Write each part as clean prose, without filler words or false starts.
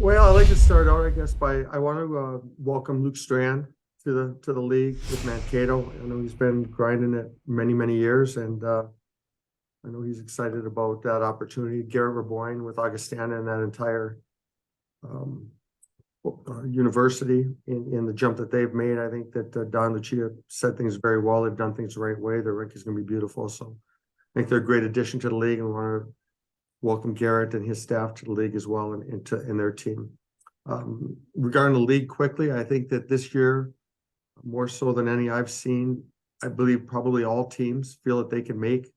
Well, I'd like to start out, I guess, by I want to welcome Luke Strand to the league with Mankato. I know he's been grinding it many years, and I know he's excited about that opportunity. Garrett Raboyne with Augustana and that entire um, university in the jump that they've made. I think that Don Lucia said things very well. They've done things the right way. Their rink is going to be beautiful. So I think they're a great addition to the league, and we want to welcome Garrett and his staff to the league as well, and their team. Regarding the league quickly, I think that this year, more so than any I've seen, I believe probably all teams feel that they can make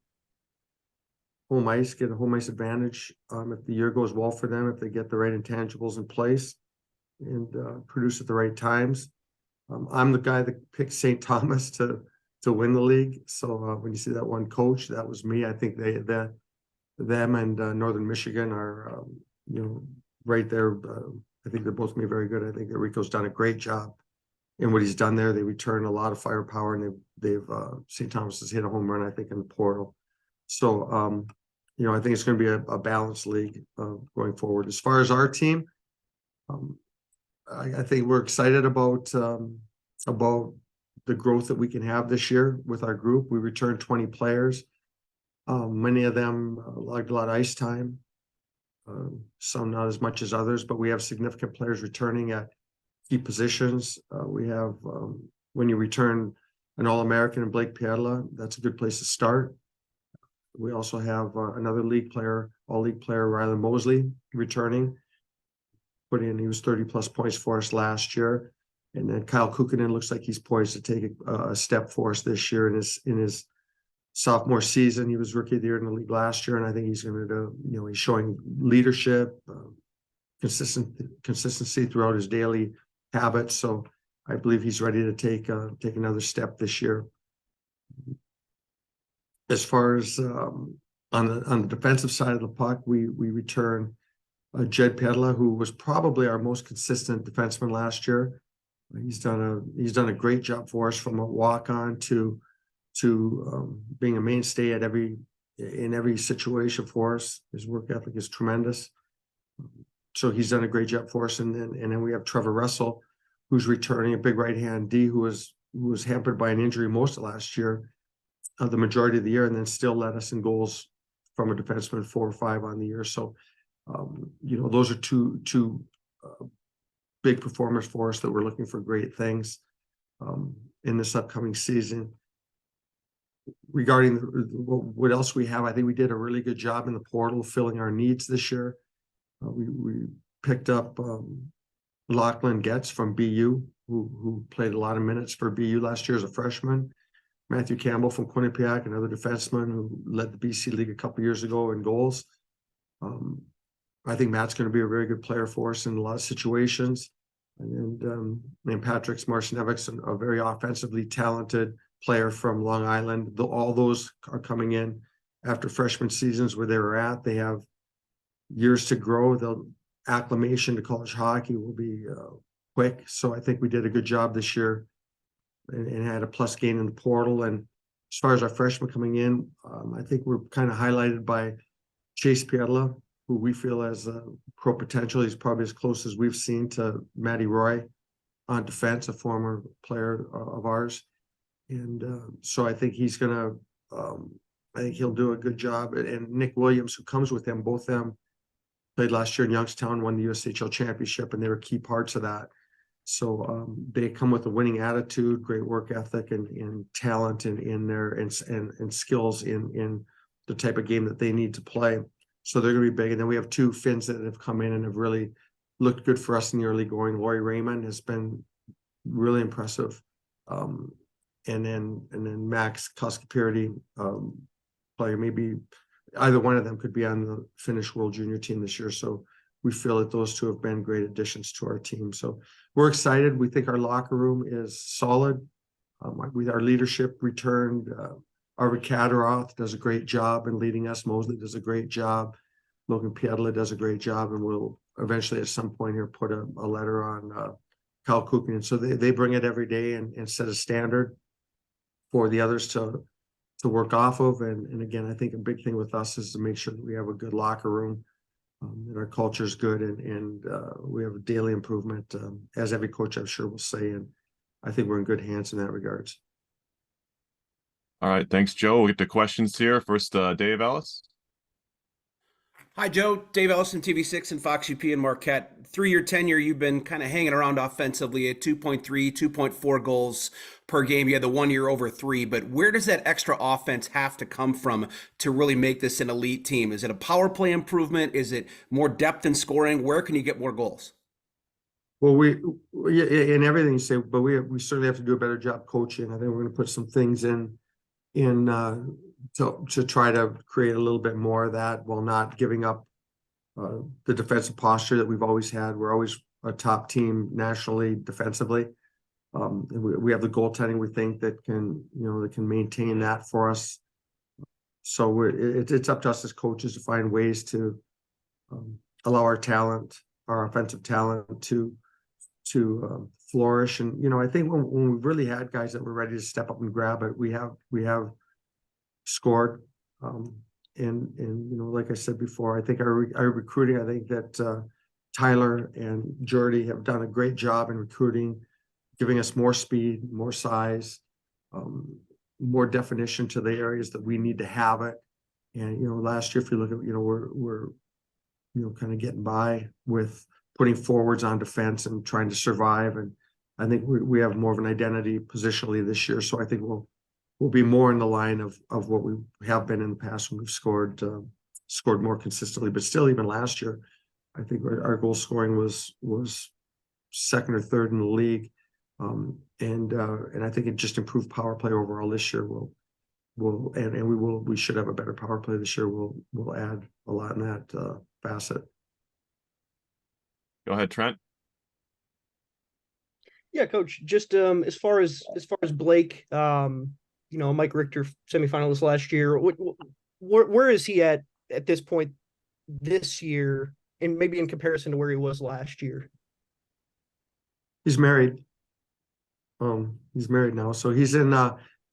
home ice, get a home ice advantage if the year goes well for them, if they get the right intangibles in place and produce at the right times. I'm the guy that picked St. Thomas to win the league. So when you see that one coach, that was me. I think them and Northern Michigan are, right there. I think they're both going to be very good. I think that Rico's done a great job in what he's done there. They return a lot of firepower, and they've St. Thomas has hit a home run, I think, in the portal. So, I think it's going to be a balanced league going forward. As far as our team, I think we're excited about the growth that we can have this year with our group. We returned 20 players. Many of them logged a lot of ice time, some not as much as others, but we have significant players returning at key positions. We have, when you return an All-American in Blake Piedla, that's a good place to start. We also have another league player, all-league player, Rylan Mosley, returning. He was 30-plus points for us last year. And then Kyle Kukkonen looks like he's poised to take a step for us this year in his sophomore season. He was rookie of the year in the league last year, and I think he's going to do, he's showing leadership, consistency throughout his daily habits. So I believe he's ready to take another step this year. As far as on the defensive side of the puck, we return Jed Pedla, who was probably our most consistent defenseman last year. He's done a great job for us, from a walk-on to being a mainstay in every situation for us. His work ethic is tremendous. So he's done a great job for us. And then we have Trevor Russell, who's returning, a big right-hand D who was hampered by an injury most of last year, the majority of the year, and then still led us in goals from a defenseman 4 or 5 on the year. So those are two big performers for us that we're looking for great things in this upcoming season. Regarding what else we have, I think we did a really good job in the portal filling our needs this year. We picked up Lachlan Getz from BU, who played a lot of minutes for BU last year as a freshman. Matthew Campbell from Quinnipiac, another defenseman who led the BC League a couple years ago in goals. I think Matt's going to be a very good player for us in a lot of situations. And Patrick Marcinevic's a very offensively talented player from Long Island. All those are coming in after freshman seasons where they were at. They have years to grow. The acclimation to college hockey will be quick. So I think we did a good job this year and had a plus gain in the portal. And as far as our freshmen coming in, I think we're kind of highlighted by Chase Piedla, who we feel has pro potential. He's probably as close as we've seen to Matty Roy on defense, a former player of ours. And so I think he's going to, I think he'll do a good job. And Nick Williams, who comes with him, both them played last year in Youngstown, won the USHL championship, and they were key parts of that. So they come with a winning attitude, great work ethic, and talent in their and skills in the type of game that they need to play. So they're going to be big. And then we have 2 Finns that have come in and have really looked good for us in the early going. Laurie Raymond has been really impressive. And then Max Koskapirti, player, maybe either one of them could be on the Finnish World Junior team this year. So we feel that those 2 have been great additions to our team. So we're excited. We think our locker room is solid. With our leadership returned, Arvid Kadaroth does a great job in leading us. Mosley does a great job. Logan Piedla does a great job. And we'll eventually at some point here put a letter on Kyle Kukkonen. So they bring it every day and set a standard for the others to work off of. And again, I think a big thing with us is to make sure that we have a good locker room. and our culture is good, and we have daily improvement, as every coach I'm sure will say, and I think we're in good hands in that regards. All right, thanks, Joe. We'll get to questions here. First, Dave Ellis. Hi, Joe. Dave Ellison, TV6 and Fox UP and Marquette. 3-year tenure, you've been kind of hanging around offensively at 2.3, 2.4 goals per game. You had the 1 year over 3, but where does that extra offense have to come from to really make this an elite team? Is it a power play improvement? Is it more depth in scoring? Where can you get more goals? Well, in everything you say, but we certainly have to do a better job coaching. I think we're going to put some things in to try to create a little bit more of that while not giving up the defensive posture that we've always had. We're always a top team nationally defensively. And we have the goaltending, we think, that can maintain that for us. So it's up to us as coaches to find ways to allow our offensive talent to flourish. And I think when we've really had guys that were ready to step up and grab it, we have scored. And like I said before, I think our recruiting, I think that Tyler and Jordy have done a great job in recruiting, giving us more speed, more size, more definition to the areas that we need to have it. And last year, if you look at, we're kind of getting by with putting forwards on defense and trying to survive. And I think we have more of an identity positionally this year. So I think we'll be more in the line of what we have been in the past when we've scored more consistently. But still, even last year, I think our goal scoring was second or third in the league. And I think it just improved power play overall this year. We should have a better power play this year. We'll add a lot in that facet. Go ahead, Trent. Yeah, Coach. Just as far as Blake, Mike Richter semifinalist last year. Where is he at this point this year, and maybe in comparison to where he was last year? He's married. He's married now, so he's in.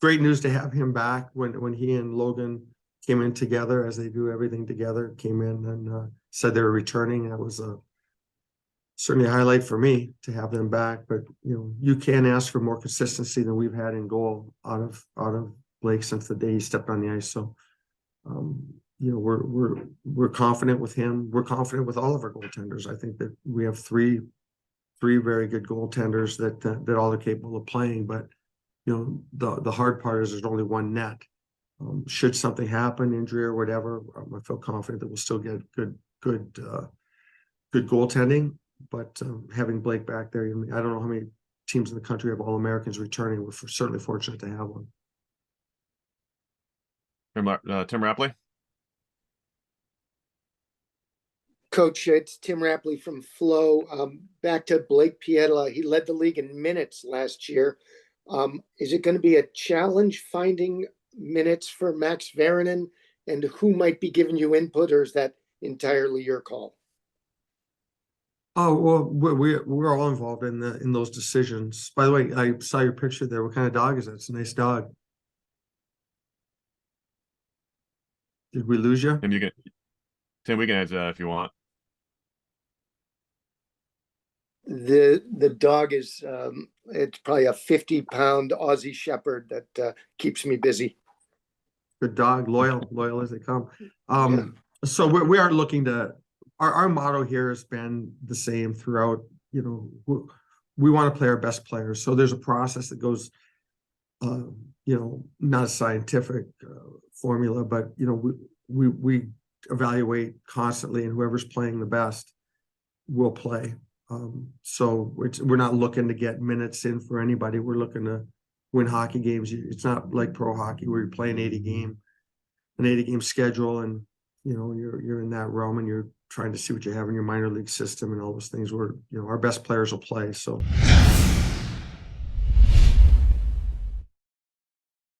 Great news to have him back. When he and Logan came in together, as they do everything together, came in and said they were returning. That was certainly a highlight for me to have them back. But you can ask for more consistency than we've had in goal out of Blake since the day he stepped on the ice. So we're confident with him. We're confident with all of our goaltenders. I think that we have three very good goaltenders that all are capable of playing. But the hard part is there's only one net. Should something happen, injury or whatever, I feel confident that we'll still get good goaltending. But having Blake back there, I don't know how many teams in the country have All-Americans returning. We're certainly fortunate to have one. Tim Rapley. Coach, it's Tim Rapley from Flow. Back to Blake Pietla. He led the league in minutes last year. Is it going to be a challenge finding minutes for Max Varanen? And who might be giving you input, or is that entirely your call? Oh, well, we're all involved in those decisions. By the way, I saw your picture there. What kind of dog is that? It's a nice dog. Did we lose you? And Tim, we can answer that if you want. The dog is it's probably a 50-pound Aussie Shepherd that keeps me busy. Good dog, loyal as they come. So we aren't looking to. Our motto here has been the same throughout. We want to play our best players. So there's a process that goes, not a scientific formula, but we evaluate constantly, and whoever's playing the best will play. So we're not looking to get minutes in for anybody. We're looking to win hockey games. It's not like pro hockey where you're playing an 80-game schedule, and you're in that realm, and you're trying to see what you have in your minor league system and all those things where our best players will play. So